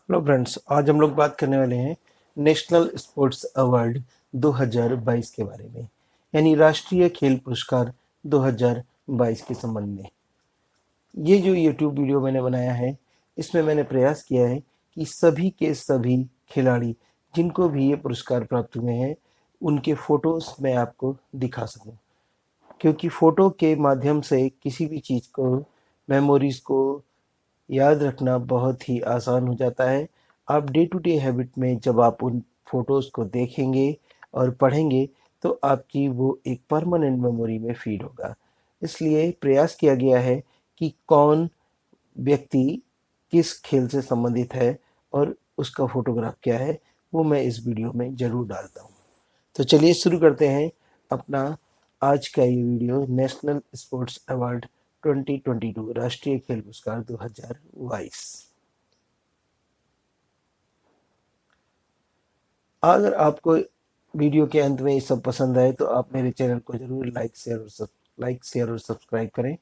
Hello friends, आज हम लोग बात करने वाले हैं नेशनल स्पोर्ट्स अवार्ड 2022 के बारे में, यानी राष्ट्रीय खेल पुरस्कार 2022 के संबंध में। ये जो यूट्यूब वीडियो मैंने बनाया है, इसमें मैंने प्रयास किया है कि सभी के सभी खिलाड़ी जिनको भी ये पुरस्कार प्राप्त हुए हैं, उनके फोटोज मैं आपको दिखा सकूं, क्योंकि फोटो के माध्यम से किसी भी चीज़ को, मेमोरीज को याद रखना बहुत ही आसान हो जाता है। आप डे टू डे हैबिट में जब आप उन फोटोज़ को देखेंगे और पढ़ेंगे, तो आपकी वो एक परमानेंट मेमोरी में फीड होगा। इसलिए प्रयास किया गया है कि कौन व्यक्ति किस खेल से संबंधित है और उसका फोटोग्राफ क्या है, वो मैं इस वीडियो में ज़रूर डालता हूँ। तो चलिए शुरू करते हैं अपना आज का ये वीडियो, नेशनल स्पोर्ट्स अवार्ड 2022 राष्ट्रीय खेल पुरस्कार 2022। अगर आपको वीडियो के अंत में ये सब पसंद आए तो आप मेरे चैनल को जरूर लाइक शेयर और सब्सक्राइब करें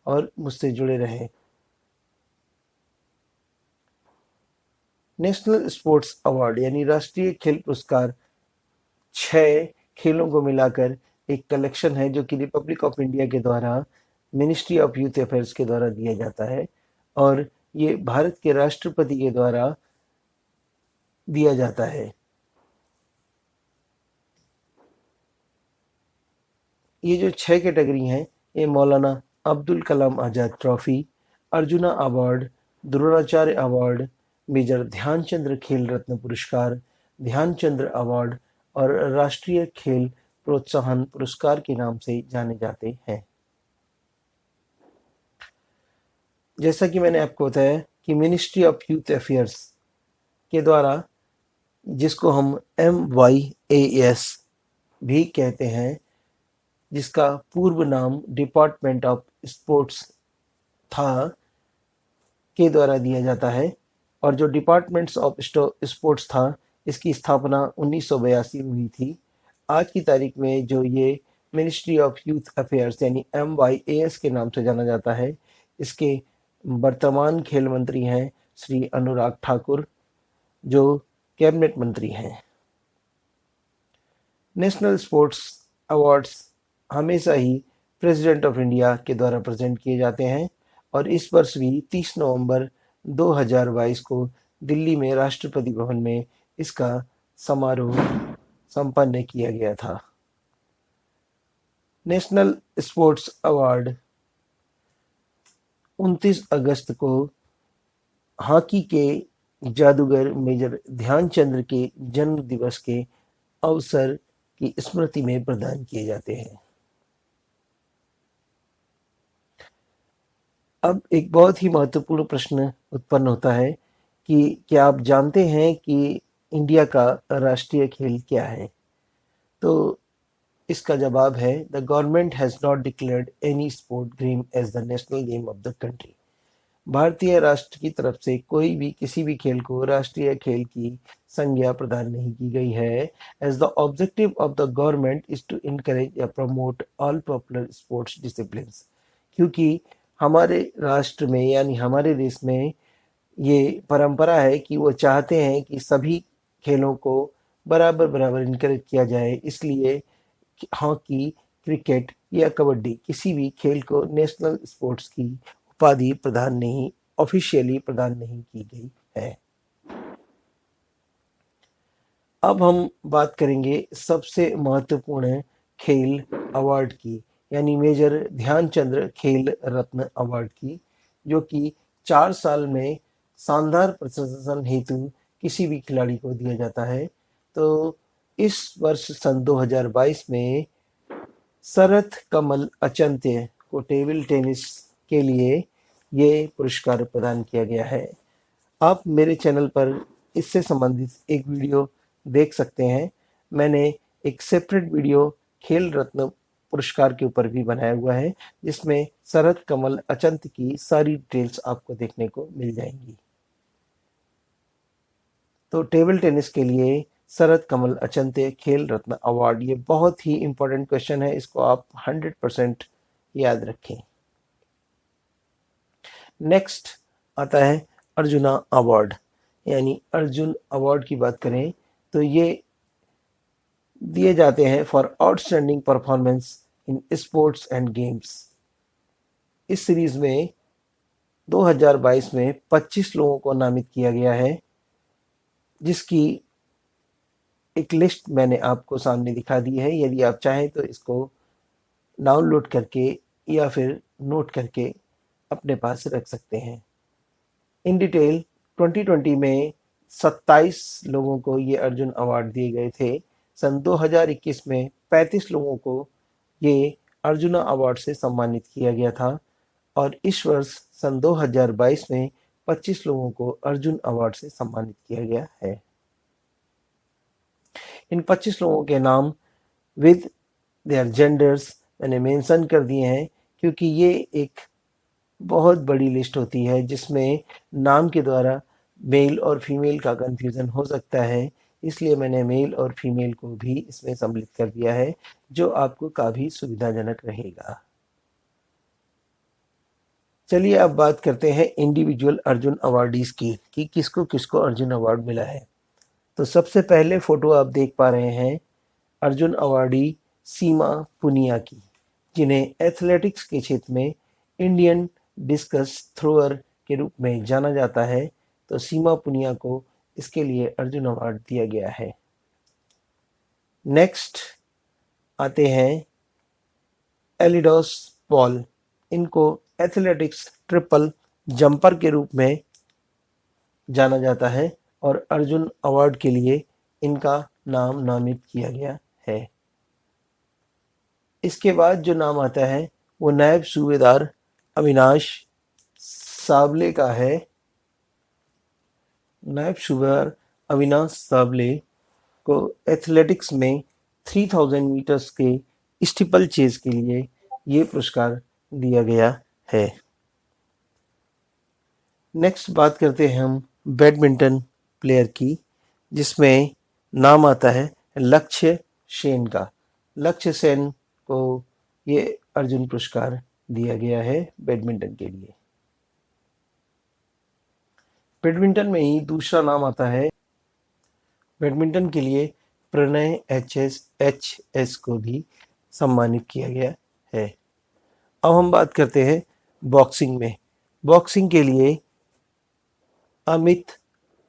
और मुझसे जुड़े रहें। नेशनल स्पोर्ट्स अवार्ड यानी राष्ट्रीय खेल पुरस्कार 6 खेलों को मिलाकर एक कलेक्शन है जो कि रिपब्लिक ऑफ इंडिया के द्वारा, मिनिस्ट्री ऑफ यूथ अफेयर्स के द्वारा दिया जाता है और ये भारत के राष्ट्रपति के द्वारा दिया जाता है। ये जो 6 कैटेगरी हैं, ये Maulana Abdul Kalam Azad trophy, Arjuna award, Dronacharya award, Major Dhyanchandra Khel Ratna पुरस्कार, ध्यानचंद्र अवार्ड और राष्ट्रीय खेल प्रोत्साहन पुरस्कार के नाम से जाने जाते हैं। जैसा कि मैंने आपको बताया कि मिनिस्ट्री ऑफ यूथ अफेयर्स के द्वारा, जिसको हम MYAS भी कहते हैं, जिसका पूर्व नाम डिपार्टमेंट ऑफ स्पोर्ट्स था, के द्वारा दिया जाता है। और जो डिपार्टमेंट्स ऑफ स्पोर्ट्स था, इसकी स्थापना 1982 में हुई थी। आज की तारीख में जो ये मिनिस्ट्री ऑफ यूथ अफेयर्स यानी MYAS के नाम से जाना जाता है, इसके वर्तमान खेल मंत्री हैं श्री अनुराग ठाकुर, जो कैबिनेट मंत्री हैं। नेशनल स्पोर्ट्स अवार्ड्स हमेशा ही प्रेसिडेंट ऑफ इंडिया के द्वारा प्रेजेंट किए जाते हैं और इस वर्ष भी 30 नवंबर 2022 को दिल्ली में राष्ट्रपति भवन में इसका समारोह संपन्न किया गया था। नेशनल स्पोर्ट्स अवार्ड 29 अगस्त को हॉकी के जादूगर मेजर ध्यानचंद्र के जन्म दिवस के अवसर की स्मृति में प्रदान किए जाते हैं। अब एक बहुत ही महत्वपूर्ण प्रश्न उत्पन्न होता है कि क्या आप जानते हैं कि इंडिया का राष्ट्रीय खेल क्या है? तो इसका जवाब है, the government has not declared any sport game as the national game of the country. भारतीय राष्ट्र की तरफ से कोई भी किसी भी खेल को राष्ट्रीय खेल की संज्ञा प्रदान नहीं की गई है। As the objective of the government is to encourage या promote all popular sports disciplines, क्योंकि हमारे राष्ट्र में यानी हमारे देश में ये परंपरा है कि वो चाहते हैं कि सभी खेलों को बराबर बराबर इनकरेज किया जाए। इसलिए हॉकी, क्रिकेट या कबड्डी किसी भी खेल को नेशनल स्पोर्ट्स की उपाधि ऑफिशियली प्रदान नहीं की गई है। अब हम बात करेंगे सबसे महत्वपूर्ण खेल अवार्ड की, यानी मेजर ध्यानचंद्र खेल रत्न अवार्ड की, जो कि 4 साल में शानदार प्रदर्शन हेतु किसी भी खिलाड़ी को दिया जाता है। तो इस वर्ष सन 2022 में शरथ कमल अचंत्य को टेबल टेनिस के लिए ये पुरस्कार प्रदान किया गया है। आप मेरे चैनल पर इससे संबंधित एक वीडियो देख सकते हैं। मैंने एक सेपरेट वीडियो खेल रत्न पुरस्कार के ऊपर भी बनाया हुआ है, जिसमें शरथ कमल अचंत की सारी डिटेल्स आपको देखने को मिल जाएंगी। तो टेबल टेनिस के लिए शरथ कमल अचंत्य खेल रत्न अवार्ड, ये बहुत ही इंपॉर्टेंट क्वेश्चन है, इसको आप 100% याद रखें। नेक्स्ट आता है अर्जुना अवार्ड। यानी अर्जुन अवार्ड की बात करें तो ये दिए जाते हैं for outstanding performance in sports and games. इस सीरीज में 2022 में 25 लोगों को नामित किया गया है, जिसकी एक लिस्ट मैंने आपको सामने दिखा दी है। यदि आप चाहें तो इसको डाउनलोड करके या फिर नोट करके अपने पास रख सकते हैं। इन डिटेल 2020 में 27 लोगों को ये अर्जुन अवार्ड दिए गए थे। सन 2021 में 35 लोगों को ये अर्जुना अवार्ड से सम्मानित किया गया था और इस वर्ष सन 2022 में 25 लोगों को अर्जुन अवार्ड से सम्मानित किया गया है। इन 25 लोगों के नाम विद देयर जेंडर्स मैंने मेंशन कर दिए हैं, क्योंकि ये एक बहुत बड़ी लिस्ट होती है जिसमें नाम के द्वारा मेल और फीमेल का कंफ्यूजन हो सकता है। इसलिए मैंने मेल और फीमेल को भी इसमें सम्मिलित कर दिया है, जो आपको काफ़ी सुविधाजनक रहेगा। चलिए अब बात करते हैं इंडिविजुअल अर्जुन अवार्डीज की कि किसको किसको अर्जुन अवार्ड मिला है। तो सबसे पहले फोटो आप देख पा रहे हैं अर्जुन अवार्डी सीमा पुनिया की, जिन्हें एथलेटिक्स के क्षेत्र में इंडियन डिस्कस थ्रोअर के रूप में जाना जाता है। तो सीमा पुनिया को इसके लिए अर्जुन अवार्ड दिया गया है। नेक्स्ट आते हैं एलिडोस पॉल। इनको एथलेटिक्स ट्रिपल जंपर के रूप में जाना जाता है और अर्जुन अवार्ड के लिए इनका नाम नामित किया गया है। इसके बाद जो नाम आता है वो नायब सूबेदार अविनाश साबले का है। नायब सूबेदार अविनाश साबले को एथलेटिक्स में 3000 मीटर्स के स्टीपल चेज के लिए ये पुरस्कार दिया गया है। नेक्स्ट बात करते हैं हम बैडमिंटन प्लेयर की, जिसमें नाम आता है लक्ष्य सेन का। लक्ष्य सेन को ये अर्जुन पुरस्कार दिया गया है बैडमिंटन के लिए। बैडमिंटन में ही दूसरा नाम आता है, बैडमिंटन के लिए प्रणय एच एस को भी सम्मानित किया गया है। अब हम बात करते हैं बॉक्सिंग में। बॉक्सिंग के लिए अमित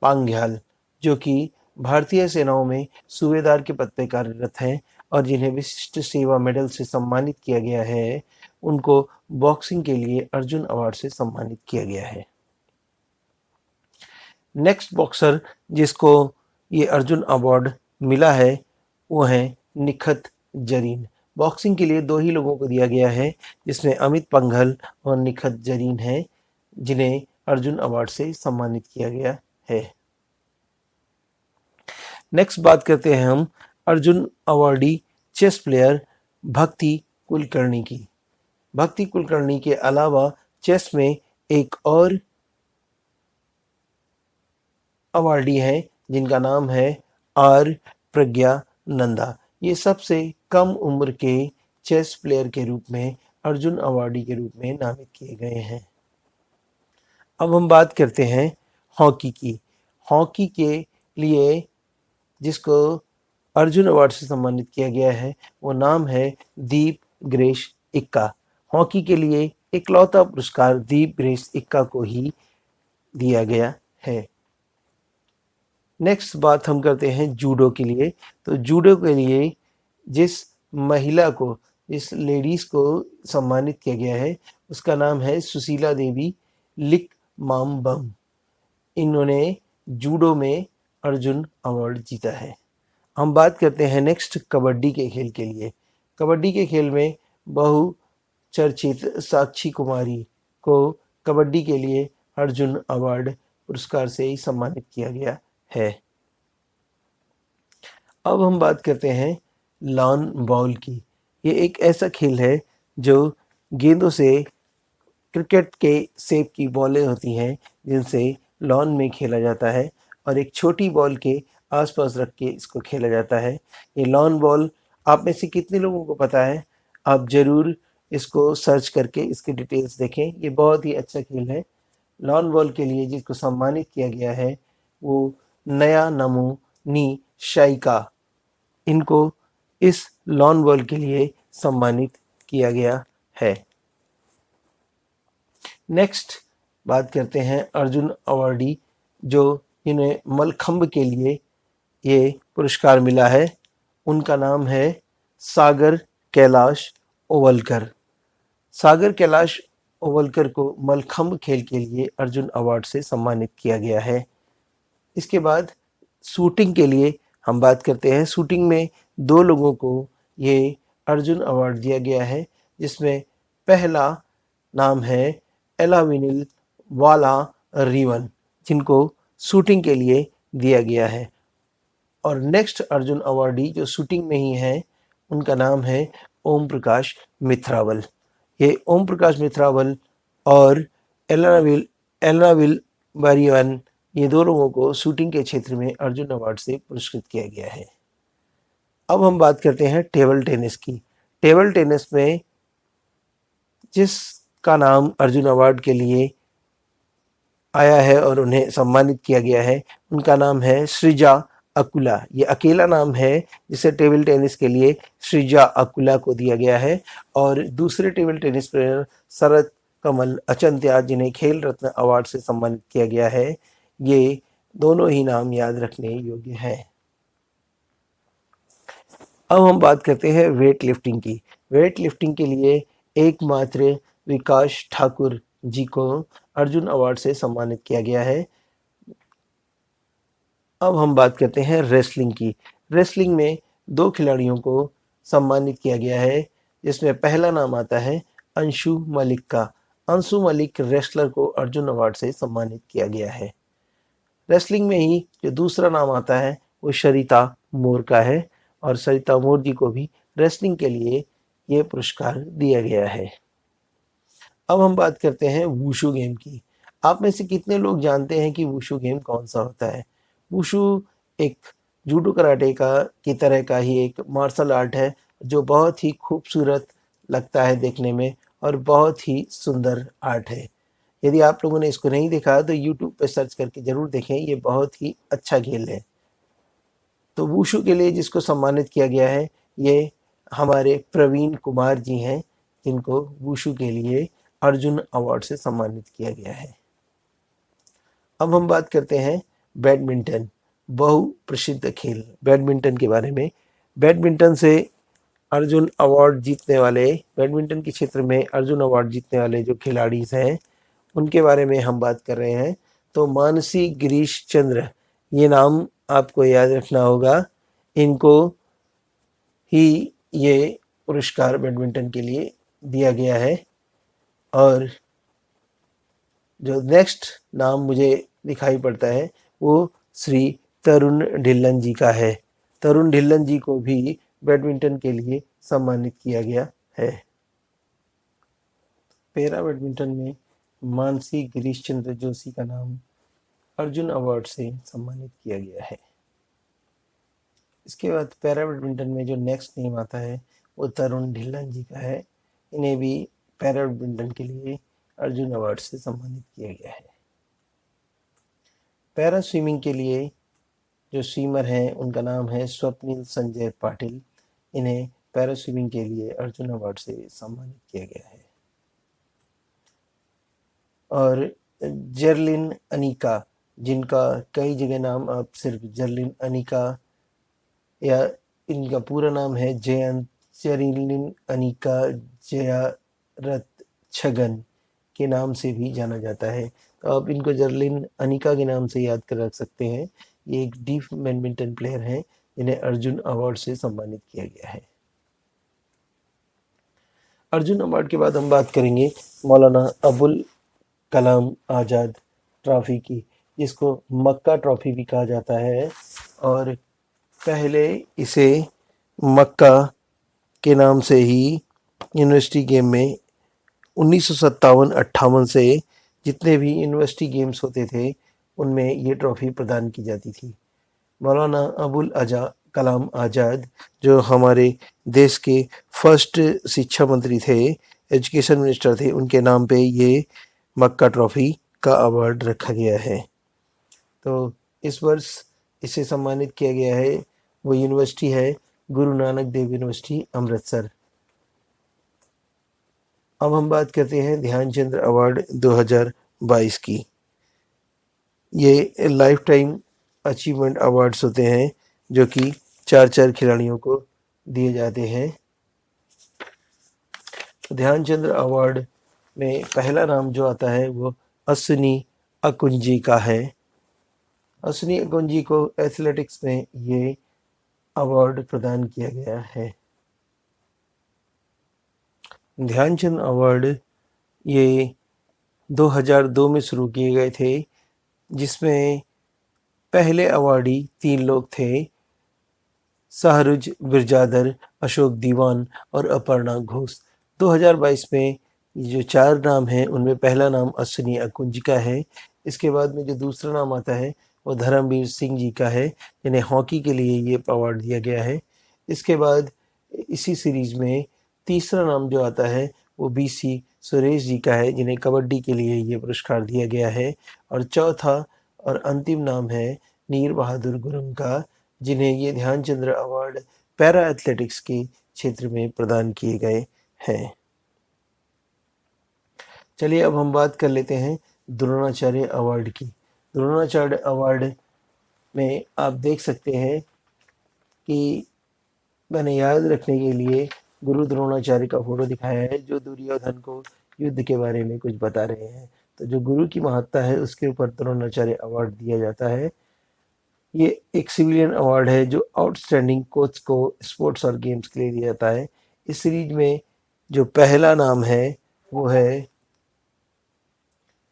पांग्याल, जो कि भारतीय सेनाओं में सूबेदार के पद पर कार्यरत हैं और जिन्हें विशिष्ट सेवा मेडल से सम्मानित किया गया है, उनको बॉक्सिंग के लिए अर्जुन अवार्ड से सम्मानित किया गया है। नेक्स्ट बॉक्सर जिसको ये अर्जुन अवार्ड मिला है वो है निखत जरीन। बॉक्सिंग के लिए 2 ही लोगों को दिया गया है, जिसमें अमित पंघल और निखत जरीन हैं, जिन्हें अर्जुन अवार्ड से सम्मानित किया गया है। नेक्स्ट बात करते हैं हम अर्जुन अवार्डी चेस प्लेयर भक्ति कुलकर्णी की। भक्ति कुलकर्णी के अलावा चेस में एक और अवार्डी है जिनका नाम है आर प्रज्ञा नंदा। ये सबसे कम उम्र के चेस प्लेयर के रूप में अर्जुन अवार्डी के रूप में नामित किए गए हैं। अब हम बात करते हैं हॉकी की। हॉकी के लिए जिसको अर्जुन अवार्ड से सम्मानित किया गया है वो नाम है दीप ग्रेस इक्का। हॉकी के लिए इकलौता पुरस्कार दीप ग्रेस इक्का को ही दिया गया है। नेक्स्ट बात हम करते हैं जूडो के लिए। तो जूडो के लिए जिस महिला को, जिस लेडीज को सम्मानित किया गया है उसका नाम है सुशीला देवी लिक मामबम। इन्होंने जूडो में अर्जुन अवार्ड जीता है। हम बात करते हैं नेक्स्ट कबड्डी के खेल के लिए। कबड्डी के खेल में बहुचर्चित साक्षी कुमारी को कबड्डी के लिए अर्जुन अवार्ड पुरस्कार से ही सम्मानित किया गया है। अब हम बात करते हैं लॉन बॉल की। ये एक ऐसा खेल है जो गेंदों से क्रिकेट के शेप की बॉलें होती हैं जिनसे लॉन में खेला जाता है और एक छोटी बॉल के आसपास रख के इसको खेला जाता है। ये लॉन बॉल आप में से कितने लोगों को पता है? आप ज़रूर इसको सर्च करके इसकी डिटेल्स देखें। ये बहुत ही अच्छा खेल है। लॉन बॉल के लिए जिसको सम्मानित किया गया है वो नया नमोनी शाइका, इनको इस लॉन बॉल के लिए सम्मानित किया गया है। नेक्स्ट बात करते हैं अर्जुन अवार्डी जो इन्हें मलखंब के लिए ये पुरस्कार मिला है। उनका नाम है सागर कैलाश ओवलकर। सागर कैलाश ओवलकर को मलखंब खेल के लिए अर्जुन अवार्ड से सम्मानित किया गया है। इसके बाद शूटिंग के लिए हम बात करते हैं। शूटिंग में 2 लोगों को ये अर्जुन अवार्ड दिया गया है, जिसमें पहला नाम है एलाविनिल वाला रिवन, जिनको शूटिंग के लिए दिया गया है। और नेक्स्ट अर्जुन अवार्डी जो शूटिंग में ही है, उनका नाम है ओम प्रकाश मिथरावल। ये ओम प्रकाश मिथरावल और एलाविल वारिवन, ये 2 लोगों को शूटिंग के क्षेत्र में अर्जुन अवार्ड से पुरस्कृत किया गया है। अब हम बात करते हैं टेबल टेनिस की। टेबल टेनिस में जिसका नाम अर्जुन अवार्ड के लिए आया है और उन्हें सम्मानित किया गया है, उनका नाम है सृजा अकुला। ये अकेला नाम है जिसे टेबल टेनिस के लिए सृजा अकुला को दिया गया है। और दूसरे टेबल टेनिस प्लेयर शरद कमल अचंत्या, जिन्हें खेल रत्न अवार्ड से सम्मानित किया गया है, ये दोनों ही नाम याद रखने योग्य हैं। अब हम बात करते हैं वेट लिफ्टिंग की। वेट लिफ्टिंग के लिए एकमात्र विकास ठाकुर जी को अर्जुन अवार्ड से सम्मानित किया गया है। अब हम बात करते हैं रेसलिंग की। रेसलिंग में 2 खिलाड़ियों को सम्मानित किया गया है, जिसमें पहला नाम आता है अंशु मलिक का। अंशु मलिक रेसलर को अर्जुन अवार्ड से सम्मानित किया गया है। रेसलिंग में ही जो दूसरा नाम आता है वो सरिता मोर का है, और सरिता मोर जी को भी रेसलिंग के लिए ये पुरस्कार दिया गया है। अब हम बात करते हैं वुशु गेम की। आप में से कितने लोग जानते हैं कि वुशु गेम कौन सा होता है? वुशु एक जूडो कराटे की तरह का ही एक मार्शल आर्ट है, जो बहुत ही खूबसूरत लगता है देखने में और बहुत ही सुंदर आर्ट है। यदि आप लोगों ने इसको नहीं देखा तो यूट्यूब पे सर्च करके जरूर देखें, ये बहुत ही अच्छा खेल है। तो वुशु के लिए जिसको सम्मानित किया गया है, ये हमारे प्रवीण कुमार जी हैं, जिनको वुशु के लिए अर्जुन अवार्ड से सम्मानित किया गया है। अब हम बात करते हैं बैडमिंटन, बहु प्रसिद्ध खेल बैडमिंटन के बारे में। बैडमिंटन से अर्जुन अवार्ड जीतने वाले, बैडमिंटन के क्षेत्र में अर्जुन अवार्ड जीतने वाले जो खिलाड़ी हैं, उनके बारे में हम बात कर रहे हैं। तो मानसी गिरीश चंद्र, ये नाम आपको याद रखना होगा। इनको ही ये पुरस्कार बैडमिंटन के लिए दिया गया है। और जो नेक्स्ट नाम मुझे दिखाई पड़ता है वो श्री तरुण ढिल्लन जी का है। तरुण ढिल्लन जी को भी बैडमिंटन के लिए सम्मानित किया गया है। पैरा बैडमिंटन में मानसी गिरीश चंद्र जोशी का नाम अर्जुन अवार्ड से सम्मानित किया गया है। इसके बाद पैरा बैडमिंटन में जो नेक्स्ट नेम आता है वो तरुण ढिल्लन जी का है। इन्हें भी पैरा बैडमिंटन के लिए अर्जुन अवार्ड से सम्मानित किया गया है। पैरा स्विमिंग के लिए जो स्विमर हैं उनका नाम है स्वप्निल संजय पाटिल। इन्हें पैरा स्विमिंग के लिए अर्जुन अवार्ड से सम्मानित किया गया है। और जर्लिन अनिका, जिनका कई जगह नाम आप सिर्फ जर्लिन अनिका या इनका पूरा नाम है जयंत जर्लिन अनिका जयारत छगन के नाम से भी जाना जाता है। तो आप इनको जर्लिन अनिका के नाम से याद कर रख सकते हैं। ये एक डीप बैडमिंटन प्लेयर हैं, जिन्हें अर्जुन अवार्ड से सम्मानित किया गया है। अर्जुन अवार्ड के बाद हम बात करेंगे मौलाना अबुल कलाम आज़ाद ट्रॉफी की, जिसको मक्का ट्रॉफी भी कहा जाता है। और पहले इसे मक्का के नाम से ही यूनिवर्सिटी गेम में 1957-58 से जितने भी यूनिवर्सिटी गेम्स होते थे उनमें ये ट्रॉफी प्रदान की जाती थी। मौलाना अबुल कलाम आज़ाद जो हमारे देश के फर्स्ट शिक्षा मंत्री थे, एजुकेशन मिनिस्टर थे, उनके नाम पे ये मक्का ट्रॉफी का अवार्ड रखा गया है। तो इस वर्ष इसे सम्मानित किया गया है वो यूनिवर्सिटी है गुरु नानक देव यूनिवर्सिटी अमृतसर। अब हम बात करते हैं ध्यानचंद्र अवार्ड 2022 की। ये लाइफ टाइम अचीवमेंट अवार्ड्स होते हैं जो कि 4 खिलाड़ियों को दिए जाते हैं। ध्यानचंद्र अवार्ड में पहला नाम जो आता है वो अश्विनी अकुंजी का है। अश्विनी अकुंजी को एथलेटिक्स में ये अवार्ड प्रदान किया गया है। ध्यानचंद अवार्ड ये 2002 में शुरू किए गए थे, जिसमें पहले अवार्डी 3 लोग थे, शाहरुज बिरजादर, अशोक दीवान और अपर्णा घोष। 2022 में जो 4 नाम हैं उनमें पहला नाम अश्विनी अकुंज का है। इसके बाद में जो दूसरा नाम आता है वो धर्मवीर सिंह जी का है, जिन्हें हॉकी के लिए ये अवार्ड दिया गया है। इसके बाद इसी सीरीज में तीसरा नाम जो आता है वो BC सुरेश जी का है, जिन्हें कबड्डी के लिए ये पुरस्कार दिया गया है। और चौथा और अंतिम नाम है नीर बहादुर गुरुंग का, जिन्हें ये ध्यानचंद्र अवार्ड पैरा एथलेटिक्स के क्षेत्र में प्रदान किए गए हैं। चलिए अब हम बात कर लेते हैं द्रोणाचार्य अवार्ड की। द्रोणाचार्य अवार्ड में आप देख सकते हैं कि मैंने याद रखने के लिए गुरु द्रोणाचार्य का फोटो दिखाया है, जो दुर्योधन को युद्ध के बारे में कुछ बता रहे हैं। तो जो गुरु की महत्ता है उसके ऊपर द्रोणाचार्य अवार्ड दिया जाता है। ये एक सिविलियन अवार्ड है जो आउटस्टैंडिंग कोच को स्पोर्ट्स और गेम्स के लिए दिया जाता है। इस सीरीज में जो पहला नाम है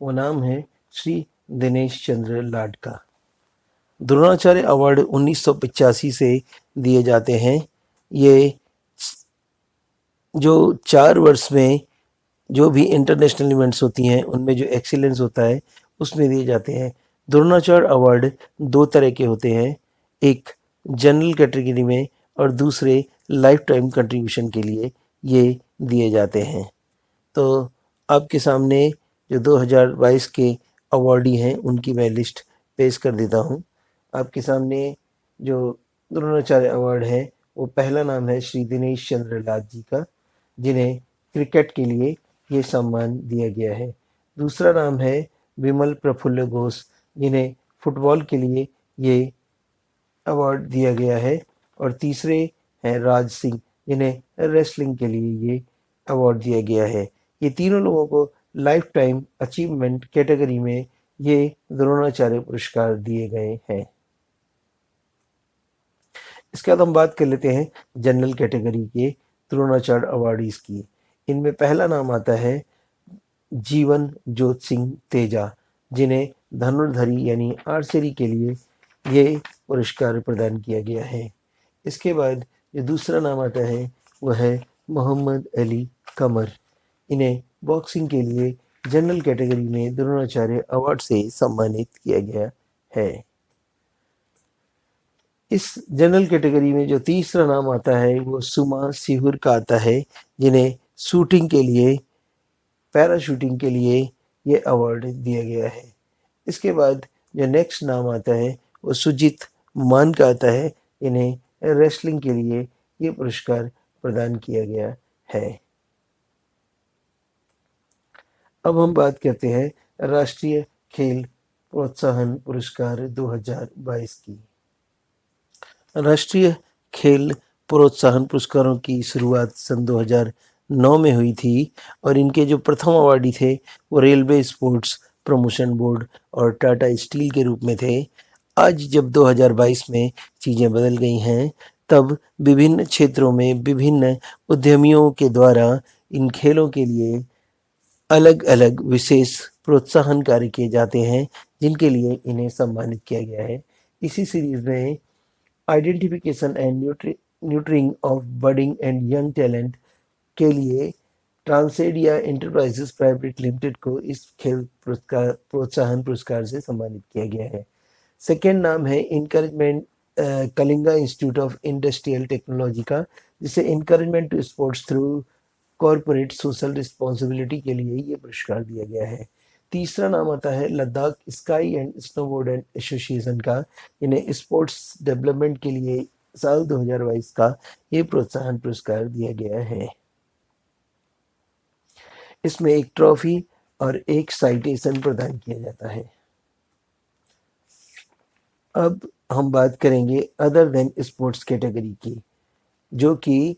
वो नाम है श्री दिनेश चंद्र लाडका। द्रोणाचार्य अवार्ड 1985 से दिए जाते हैं। ये जो 4 वर्ष में जो भी इंटरनेशनल इवेंट्स होती हैं उनमें जो एक्सीलेंस होता है उसमें दिए जाते हैं। द्रोणाचार्य अवार्ड 2 तरह के होते हैं, एक जनरल कैटेगरी में और दूसरे लाइफ टाइम कंट्रीब्यूशन के लिए ये दिए जाते हैं। तो आपके सामने जो 2022 के अवार्डी हैं उनकी मैं लिस्ट पेश कर देता हूँ। आपके सामने जो द्रोणाचार्य अवार्ड है वो पहला नाम है श्री दिनेश चंद्र लाल जी का, जिन्हें क्रिकेट के लिए ये सम्मान दिया गया है। दूसरा नाम है विमल प्रफुल्ल घोष, जिन्हें फुटबॉल के लिए ये अवार्ड दिया गया है। और तीसरे हैं राज सिंह, जिन्हें रेसलिंग के लिए ये अवार्ड दिया गया है। ये तीनों लोगों को लाइफ टाइम अचीवमेंट कैटेगरी में ये द्रोणाचार्य पुरस्कार दिए गए हैं। इसके बाद हम बात कर लेते हैं जनरल कैटेगरी के द्रोणाचार्य अवार्डीज की। इनमें पहला नाम आता है जीवन जोत सिंह तेजा, जिन्हें धनुर्धरी यानी आर्चरी के लिए ये पुरस्कार प्रदान किया गया है। इसके बाद जो दूसरा नाम आता है वह है मोहम्मद अली कमर। इन्हें बॉक्सिंग के लिए जनरल कैटेगरी में द्रोणाचार्य अवार्ड से सम्मानित किया गया है। इस जनरल कैटेगरी में जो तीसरा नाम आता है वो सुमा सिहुर का आता है, जिन्हें शूटिंग के लिए पैरा शूटिंग के लिए ये अवार्ड दिया गया है। इसके बाद जो नेक्स्ट नाम आता है वो सुजीत मान का आता है, इन्हें रेसलिंग के लिए ये पुरस्कार प्रदान किया गया है। अब हम बात करते हैं राष्ट्रीय खेल प्रोत्साहन पुरस्कार 2022 की। राष्ट्रीय खेल प्रोत्साहन पुरस्कारों की शुरुआत सन 2009 में हुई थी और इनके जो प्रथम अवार्डी थे वो रेलवे स्पोर्ट्स प्रमोशन बोर्ड और टाटा स्टील के रूप में थे। आज जब 2022 में चीज़ें बदल गई हैं, तब विभिन्न क्षेत्रों में विभिन्न उद्यमियों के द्वारा इन खेलों के लिए अलग अलग विशेष प्रोत्साहन कार्य किए जाते हैं, जिनके लिए इन्हें सम्मानित किया गया है। इसी सीरीज में identification and nurturing of budding and young talent के लिए ट्रांसेडिया एंटरप्राइजेस प्राइवेट लिमिटेड को इस खेल प्रोत्साहन पुरस्कार से सम्मानित किया गया है। सेकेंड नाम है encouragement Kalinga Institute of Industrial Technology का, जिसे encouragement to sports through corporate social responsibility के लिए ये पुरस्कार दिया गया है। तीसरा नाम आता है Ladakh sky and snowboard and association का। इन्हें स्पोर्ट्स डेवलपमेंट के लिए साल 2022 का ये प्रोत्साहन पुरस्कार दिया गया है। इसमें एक ट्रॉफी और एक साइटेशन प्रदान किया जाता है। अब हम बात करेंगे अदर देन स्पोर्ट्स कैटेगरी की, जो कि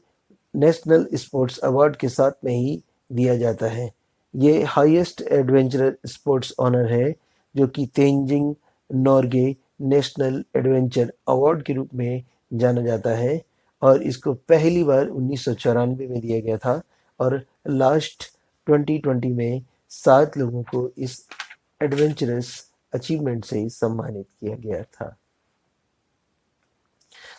नेशनल स्पोर्ट्स अवार्ड के साथ में ही दिया जाता है। ये हाईएस्ट एडवेंचर स्पोर्ट्स ऑनर है, जो कि Tenzing Norgay national adventure award के रूप में जाना जाता है और इसको पहली बार 1994 में दिया गया था और लास्ट 2020 में 7 लोगों को इस एडवेंचरस अचीवमेंट से सम्मानित किया गया था।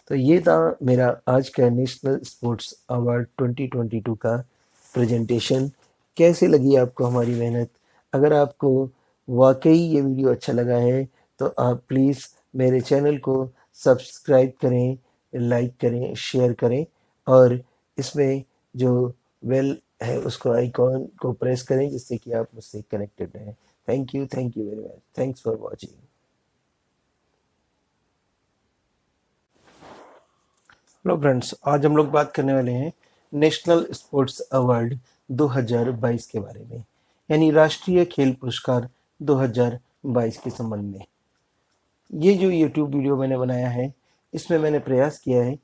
तो ये था मेरा आज का नेशनल स्पोर्ट्स अवार्ड 2022 का प्रेजेंटेशन। कैसे लगी आपको हमारी मेहनत? अगर आपको वाकई ये वीडियो अच्छा लगा है तो आप प्लीज़ मेरे चैनल को सब्सक्राइब करें, लाइक करें, शेयर करें और इसमें जो बेल है उसको आइकॉन को प्रेस करें जिससे कि आप मुझसे कनेक्टेड रहें। Thank you very much. Thanks for watching. Hello friends, आज हम लोग बात करने वाले हैं नेशनल स्पोर्ट्स अवार्ड 2022 के बारे में, यानी राष्ट्रीय खेल पुरस्कार 2022 के संबंध में। ये जो YouTube वीडियो मैंने बनाया है, इसमें मैंने प्रयास किया है